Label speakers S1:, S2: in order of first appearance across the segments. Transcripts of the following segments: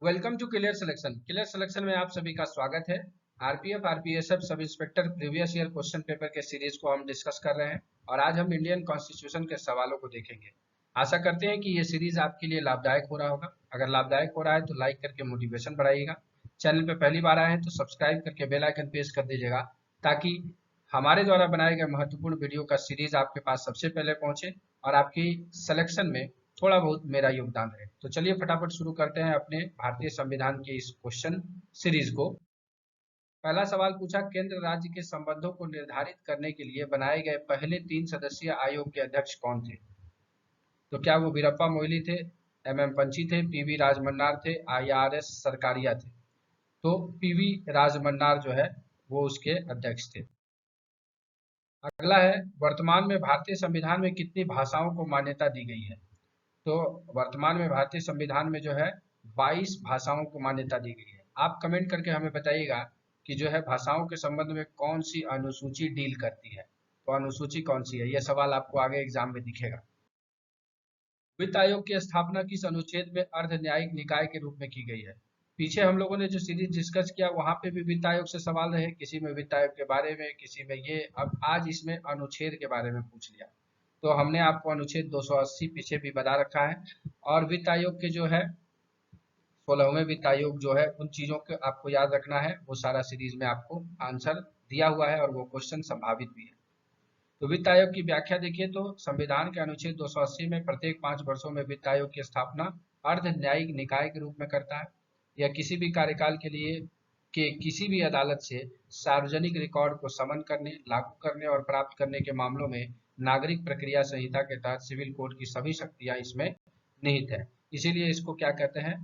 S1: Welcome to clear selection. Clear selection में आप सभी का स्वागत है। RPF RPSF sub inspector previous year question paper के सीरीज को हम डिस्कस कर रहे हैं और आज हम इंडियन कॉन्स्टिट्यूशन के सवालों को देखेंगे। आशा करते हैं कि ये सीरीज आपके लिए लाभदायक हो रहा होगा। अगर लाभदायक हो रहा है तो लाइक करके मोटिवेशन बढ़ाइएगा। चैनल पे पहली बार आए हैं तो सब्सक्राइब करके बेल आइकन प्रेस कर दीजिएगा ताकि हमारे द्वारा बनाए गए महत्वपूर्ण वीडियो का सीरीज आपके पास सबसे पहले पहुंचे और आपकी सिलेक्शन में थोड़ा बहुत मेरा योगदान है। तो चलिए फटाफट शुरू करते हैं अपने भारतीय संविधान के इस क्वेश्चन सीरीज को। पहला सवाल पूछा, केंद्र राज्य के संबंधों को निर्धारित करने के लिए बनाए गए पहले 3 सदस्यीय आयोग के अध्यक्ष कौन थे? तो क्या वो वीरप्पा मोइली थे, एम पंची थे, पीवी राजमन्नार थे, IRS सरकारिया थे? तो पीवी राजमन्नार जो है वो उसके अध्यक्ष थे। अगला है, वर्तमान में भारतीय संविधान में कितनी भाषाओं को मान्यता दी गई है? तो वर्तमान में भारतीय संविधान में जो है 22 भाषाओं को मान्यता दी गई है। आप कमेंट करके हमें बताइएगा कि जो है भाषाओं के संबंध में कौन सी अनुसूची डील करती है। तो अनुसूची कौन सी है, यह सवाल आपको आगे एग्जाम में दिखेगा। वित्त आयोग की स्थापना किस अनुच्छेद में अर्ध न्यायिक निकाय के रूप में की गई है? पीछे हम लोगों ने जो सीरीज डिस्कस किया वहां पे भी वित्त आयोग से सवाल रहे, किसी में वित्त आयोग के बारे में, किसी में ये, अब आज इसमें अनुच्छेद के बारे में पूछ लिया। तो हमने आपको अनुच्छेद 280 पीछे भी बता रखा है और वित्त आयोग के जो है 16वें वित्त आयोग जो है उन चीजों को आपको याद रखना है। वो सारा सीरीज में आपको आंसर दिया हुआ है और वो क्वेश्चन संभावित भी है। तो वित्त आयोग की व्याख्या देखिए तो संविधान के अनुच्छेद 280 में प्रत्येक 5 वर्षों में वित्त आयोग की स्थापना अर्ध न्यायिक निकाय के रूप में करता है। यह किसी भी कार्यकाल के लिए के किसी भी अदालत से सार्वजनिक रिकॉर्ड को समन करने, लागू करने और प्राप्त करने के मामलों में नागरिक प्रक्रिया संहिता के तहत सिविल कोड की सभी शक्तियां इसमें निहित है। इसीलिए इसको क्या कहते हैं?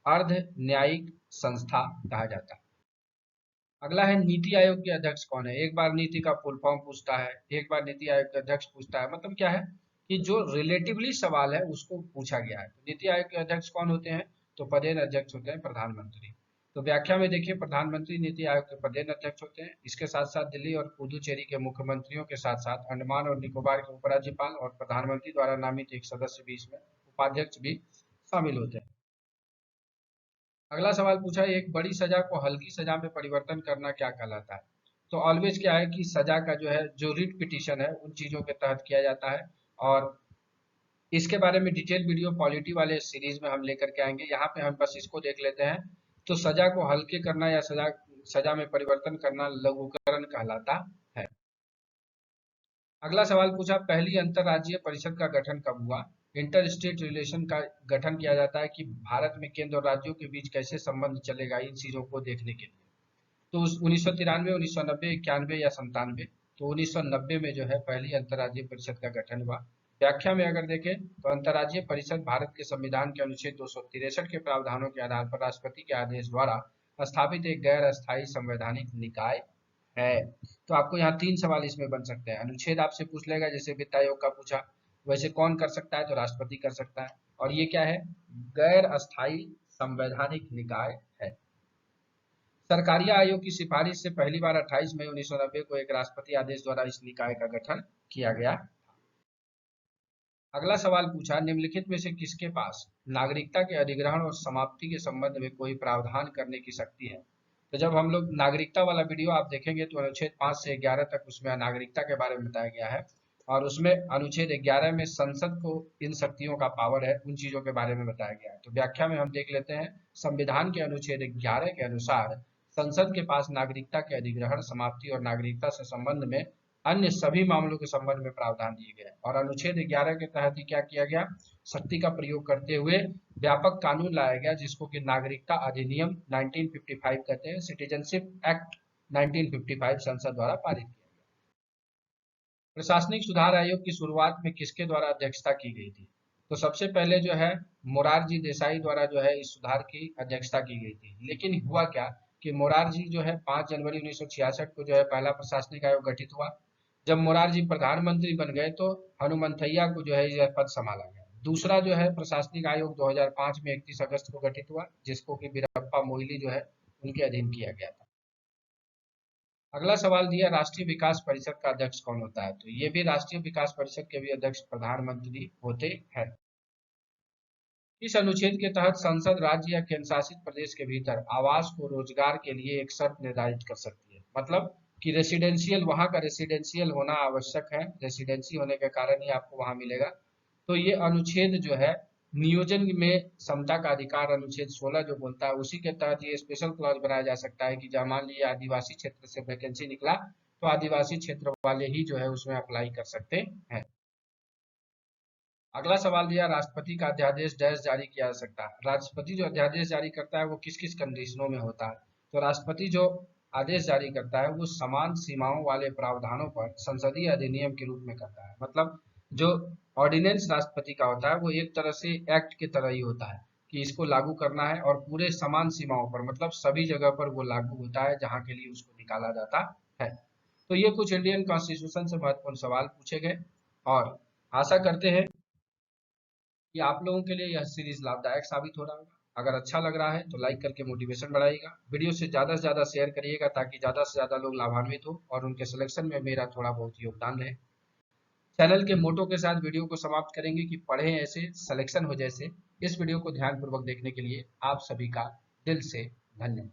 S1: अर्ध न्यायिक संस्था कहा जाता है। अगला है, नीति आयोग के अध्यक्ष कौन है? एक बार नीति का फुल फॉर्म पूछता है, एक बार नीति आयोग के अध्यक्ष पूछता है। मतलब क्या है कि जो रिलेटिवली सवाल है उसको पूछा गया है। तो नीति आयोग के अध्यक्ष कौन होते हैं? तो पदेन अध्यक्ष होते हैं प्रधानमंत्री। तो व्याख्या में देखिए, प्रधानमंत्री नीति आयोग के पदेन अध्यक्ष होते हैं। इसके साथ साथ दिल्ली और पुदुचेरी के मुख्यमंत्रियों के साथ साथ अंडमान और निकोबार के उपराज्यपाल और प्रधानमंत्री द्वारा नामित एक सदस्य भी इसमें उपाध्यक्ष भी शामिल होते हैं। अगला सवाल पूछा, एक बड़ी सजा को हल्की सजा में परिवर्तन करना क्या कहलाता है? तो ऑलवेज क्या है कि सजा का जो है जो रिट पिटीशन है उन चीजों के तहत किया जाता है और इसके बारे में डिटेल वीडियो पॉलिटी वाले सीरीज में हम लेकर के आएंगे। यहाँ पे हम बस इसको देख लेते हैं। तो सजा को हल्के करना या सजा सजा में परिवर्तन करना लघुकरण कहलाता है। अगला सवाल पूछा, पहली अंतरराज्यीय परिषद का गठन कब हुआ? इंटर स्टेट रिलेशन का गठन किया जाता है कि भारत में केंद्र और राज्यों के बीच कैसे संबंध चलेगा, इन चीजों को देखने के लिए। तो 1993, 1990, 91 या 97? तो 1990 में जो है पहली अंतरराज्यीय परिषद का गठन हुआ। व्याख्या में अगर देखें तो अंतरराज्यीय परिषद भारत के संविधान के अनुच्छेद 263 के प्रावधानों के आधार पर राष्ट्रपति के आदेश द्वारा स्थापित एक गैर अस्थायी संवैधानिक निकाय है। तो आपको यहाँ 3 सवाल इसमें बन सकते हैं। अनुच्छेद आपसे पूछ लेगा, जैसे वित्त आयोग का पूछा, वैसे कौन कर सकता है? तो राष्ट्रपति कर सकता है। और ये क्या है? गैर अस्थायी संवैधानिक निकाय है। सरकारिया आयोग की सिफारिश से पहली बार 28 मई 1990 को एक राष्ट्रपति आदेश द्वारा इस निकाय का गठन किया गया। अगला सवाल पूछा, निम्नलिखित में से किसके पास नागरिकता के अधिग्रहण और समाप्ति के संबंध में कोई प्रावधान करने की शक्ति है? तो जब हम लोग नागरिकता वाला वीडियो आप देखेंगे तो अनुच्छेद 5 से 11 तक उसमें नागरिकता के बारे में बताया गया है और उसमें अनुच्छेद 11 में संसद को इन शक्तियों का पावर है, उन चीजों के बारे में बताया गया है। तो व्याख्या में हम देख लेते हैं। संविधान के अनुच्छेद 11 के अनुसार संसद के पास नागरिकता के अधिग्रहण, समाप्ति और नागरिकता से संबंध में अन्य सभी मामलों के संबंध में प्रावधान दिए गए और अनुच्छेद 11 के तहत ही क्या किया गया? शक्ति का प्रयोग करते हुए व्यापक कानून लाया गया जिसको कि नागरिकता अधिनियम 1955 कहते हैं, सिटीजनशिप एक्ट 1955 संसद द्वारा पारित किया गया। प्रशासनिक सुधार आयोग की शुरुआत में किसके द्वारा अध्यक्षता की गई थी? तो सबसे पहले जो है मोरारजी देसाई द्वारा जो है इस सुधार की अध्यक्षता की गई थी। लेकिन हुआ क्या कि मोरारजी जो है 5 जनवरी 1966 को जो है पहला प्रशासनिक आयोग गठित हुआ। जब मोरारजी प्रधानमंत्री बन गए तो हनुमंथैया को जो है यह पद संभाला गया। दूसरा जो है प्रशासनिक आयोग 2005 में 31 अगस्त को गठित हुआ जिसको कि वीरप्पा मोइली जो है उनके अधीन किया गया था। अगला सवाल दिया, राष्ट्रीय विकास परिषद का अध्यक्ष कौन होता है? तो ये भी राष्ट्रीय विकास परिषद के भी अध्यक्ष प्रधानमंत्री होते हैं। इस अनुच्छेद के तहत संसद राज्य या केंद्र शासित प्रदेश के भीतर आवास को रोजगार के लिए एक शर्त निर्धारित कर सकती है। मतलब कि रेसिडेंशियल, वहां का रेसिडेंशियल होना आवश्यक है, रेसिडेंसी होने के कारण ही आपको वहां मिलेगा। तो ये अनुच्छेद जो है नियोजन में समता का अधिकार अनुच्छेद 16 जो बोलता है, उसी के तहत ये स्पेशल क्लॉज बनाया जा सकता है कि जब मान लीजिए आदिवासी क्षेत्र से वैकेंसी निकला तो आदिवासी क्षेत्र वाले ही जो है उसमें अप्लाई कर सकते हैं। अगला सवाल दिया, राष्ट्रपति का अध्यादेश डैश जारी किया जा सकता है। राष्ट्रपति जो अध्यादेश जारी करता है वो किस किस कंडीशनों में होता है? तो राष्ट्रपति जो आदेश जारी करता है वो समान सीमाओं वाले प्रावधानों पर संसदीय अधिनियम के रूप में करता है। मतलब जो ऑर्डिनेंस राष्ट्रपति का होता है वो एक तरह से एक्ट की तरह ही होता है कि इसको लागू करना है, और पूरे समान सीमाओं पर, मतलब सभी जगह पर वो लागू होता है जहां के लिए उसको निकाला जाता है। तो ये कुछ इंडियन कॉन्स्टिट्यूशन से महत्वपूर्ण सवाल पूछे गए, और आशा करते हैं कि आप लोगों के लिए यह सीरीज लाभदायक साबित हो रहा होगा। अगर अच्छा लग रहा है तो लाइक करके मोटिवेशन बढ़ाइएगा, वीडियो से ज्यादा शेयर करिएगा ताकि ज्यादा से ज्यादा लोग लाभान्वित हो और उनके सिलेक्शन में मेरा थोड़ा बहुत योगदान रहे। चैनल के मोटो के साथ वीडियो को समाप्त करेंगे कि पढ़े ऐसे सिलेक्शन हो जैसे। इस वीडियो को ध्यानपूर्वक देखने के लिए आप सभी का दिल से धन्यवाद।